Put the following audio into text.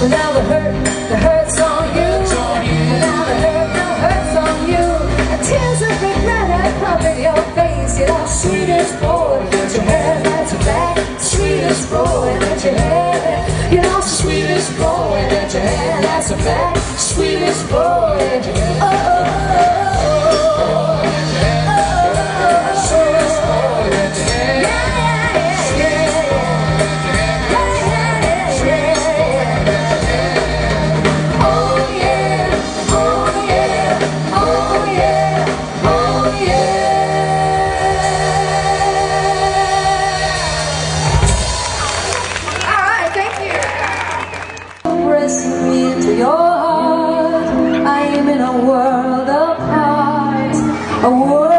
But now the hurt's on you. But now the hurt's on you. And tears of regret have come in your face. You know, sweetest boy, that your hair that's back. Sweetest boy, that your hair. You know, sweetest boy, that your hair that's back. Sweetest boy, oh, oh, oh. Me into your heart, I am in a world apart, a world